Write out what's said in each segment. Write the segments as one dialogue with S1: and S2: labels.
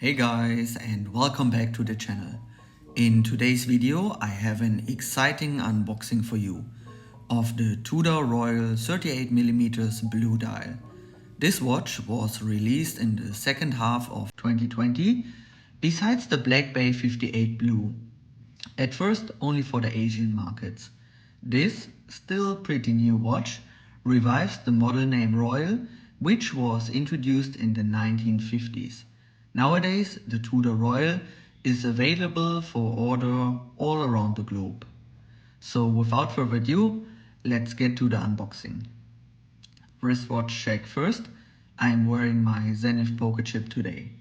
S1: Hey guys, and welcome back to the channel. In today's video I have an exciting unboxing for you of the Tudor Royal 38mm blue dial. This watch was released in the second half of 2020 besides the Black Bay 58 Blue. At first only for the Asian markets. This still pretty new watch revives the model name Royal, which was introduced in the 1950s. Nowadays the Tudor Royal is available for order all around the globe. So without further ado, let's get to the unboxing. Wristwatch check first. I'm wearing my Zenith Poker Chip today.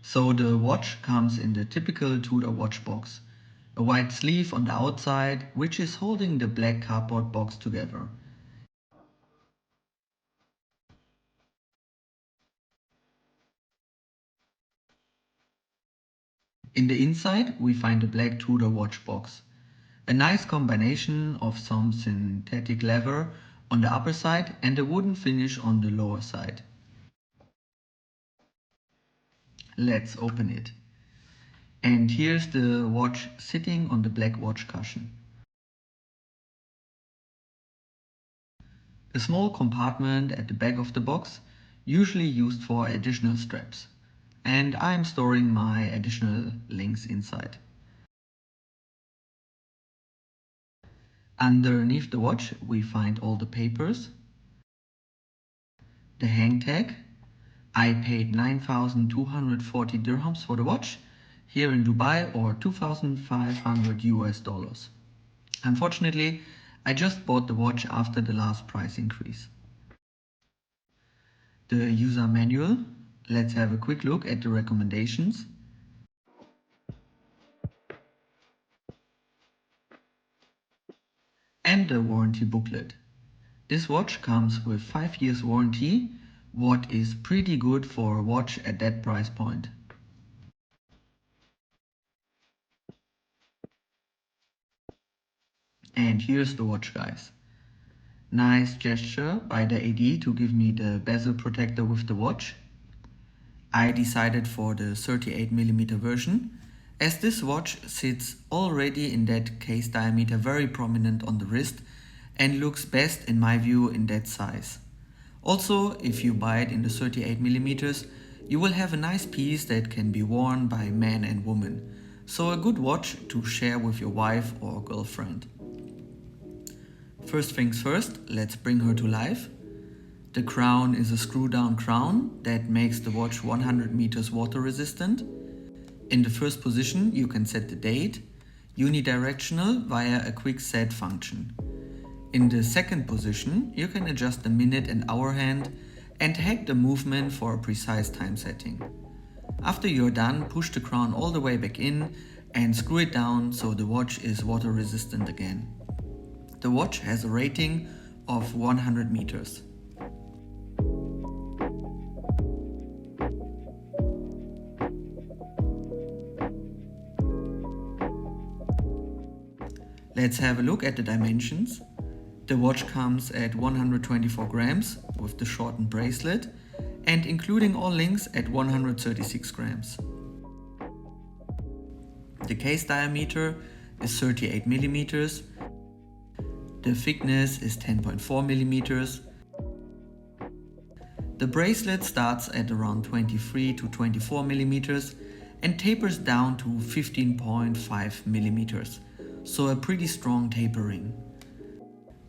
S1: So the watch comes in the typical Tudor watch box. A white sleeve on the outside, which is holding the black cardboard box together. In the inside we find a black Tudor watch box. A nice combination of some synthetic leather on the upper side and a wooden finish on the lower side. Let's open it. And here's the watch sitting on the black watch cushion. A small compartment at the back of the box, usually used for additional straps. And I'm storing my additional links inside. Underneath the watch we find all the papers, the hang tag. I paid 9,240 dirhams for the watch here in Dubai, or 2,500 US dollars. Unfortunately, I just bought the watch after the last price increase. The user manual. Let's have a quick look at the recommendations. And the warranty booklet. This watch comes with 5 years warranty, what is pretty good for a watch at that price point. And here's the watch, guys. Nice gesture by the AD to give me the bezel protector with the watch. I decided for the 38mm version, as this watch sits already in that case diameter very prominent on the wrist and looks best in my view in that size. Also, if you buy it in the 38mm, you will have a nice piece that can be worn by man and woman. So a good watch to share with your wife or girlfriend. First things first, let's bring her to life. The crown is a screw-down crown that makes the watch 100 meters water resistant. In the first position you can set the date, unidirectional via a quick set function. In the second position you can adjust the minute and hour hand and hack the movement for a precise time setting. After you're done, push the crown all the way back in and screw it down so the watch is water resistant again. The watch has a rating of 100 meters. Let's have a look at the dimensions. The watch comes at 124 grams with the shortened bracelet and including all links at 136 grams. The case diameter is 38 millimeters. The thickness is 10.4 millimeters. The bracelet starts at around 23 to 24 millimeters and tapers down to 15.5 millimeters, so a pretty strong tapering.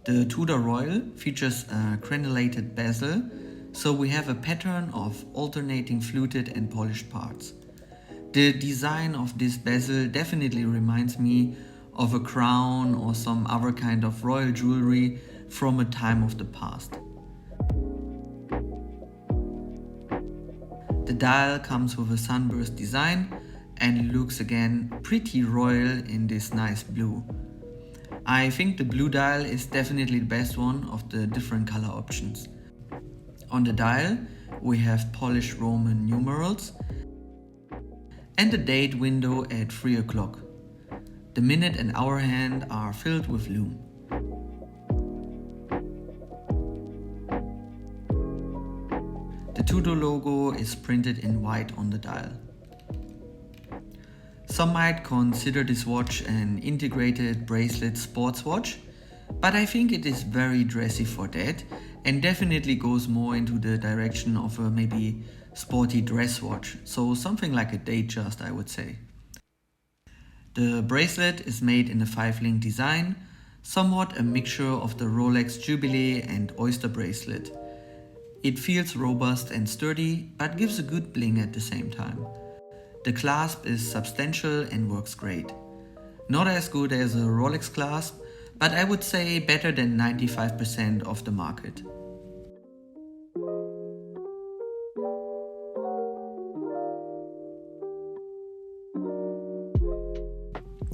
S1: The Tudor Royal features a granulated bezel, so we have a pattern of alternating fluted and polished parts. The design of this bezel definitely reminds me of a crown or some other kind of royal jewelry from a time of the past. The dial comes with a sunburst design and looks again pretty royal in this nice blue. I think the blue dial is definitely the best one of the different color options. On the dial we have polished Roman numerals and the date window at 3 o'clock. The minute and hour hand are filled with lume. The Tudor logo is printed in white on the dial. Some might consider this watch an integrated bracelet sports watch, but I think it is very dressy for that and definitely goes more into the direction of a maybe sporty dress watch, so something like a Datejust, I would say. The bracelet is made in a 5-link design, somewhat a mixture of the Rolex Jubilee and Oyster bracelet. It feels robust and sturdy, but gives a good bling at the same time. The clasp is substantial and works great. Not as good as a Rolex clasp, but I would say better than 95% of the market.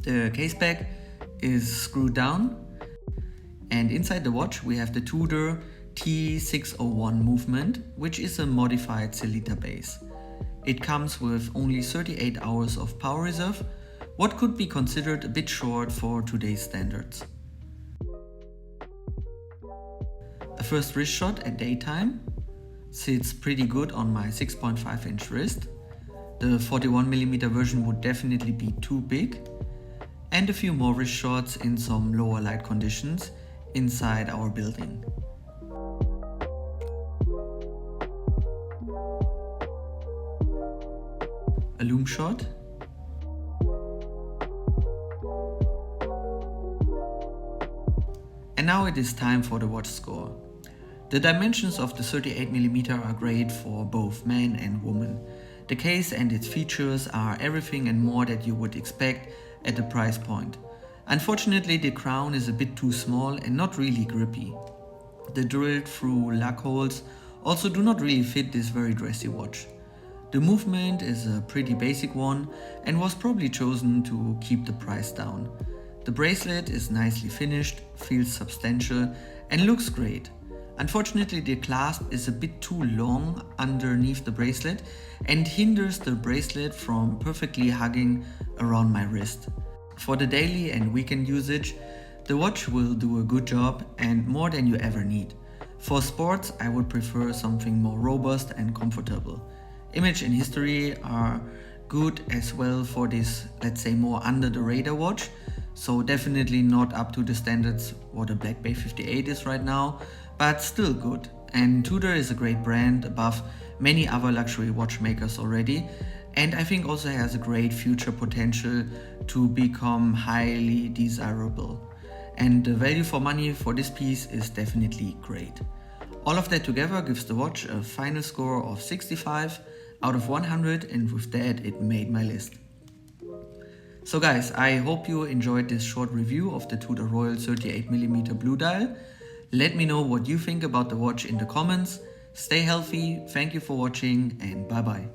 S1: The case back is screwed down, and inside the watch we have the Tudor T601 movement, which is a modified Sellita base. It comes with only 38 hours of power reserve, what could be considered a bit short for today's standards. A first wrist shot at daytime sits pretty good on my 6.5-inch wrist. The 41mm version would definitely be too big. And a few more wrist shots in some lower light conditions inside our building. A loom shot. And now it is time for the watch score. The dimensions of the 38mm are great for both man and woman. The case and its features are everything and more that you would expect at the price point. Unfortunately, the crown is a bit too small and not really grippy. The drilled through lug holes also do not really fit this very dressy watch. The movement is a pretty basic one and was probably chosen to keep the price down. The bracelet is nicely finished, feels substantial and looks great. Unfortunately, the clasp is a bit too long underneath the bracelet and hinders the bracelet from perfectly hugging around my wrist. For the daily and weekend usage, the watch will do a good job and more than you ever need. For sports, I would prefer something more robust and comfortable. Image and history are good as well for this, let's say, more under the radar watch, so definitely not up to the standards what a Black Bay 58 is right now, but still good. And Tudor is a great brand above many other luxury watchmakers already, and I think also has a great future potential to become highly desirable. And the value for money for this piece is definitely great. All of that together gives the watch a final score of 65 out of 100, and with that it made my list. So guys, I hope you enjoyed this short review of the Tudor Royal 38mm blue dial. Let me know what you think about the watch in the comments. Stay healthy, thank you for watching, and bye bye.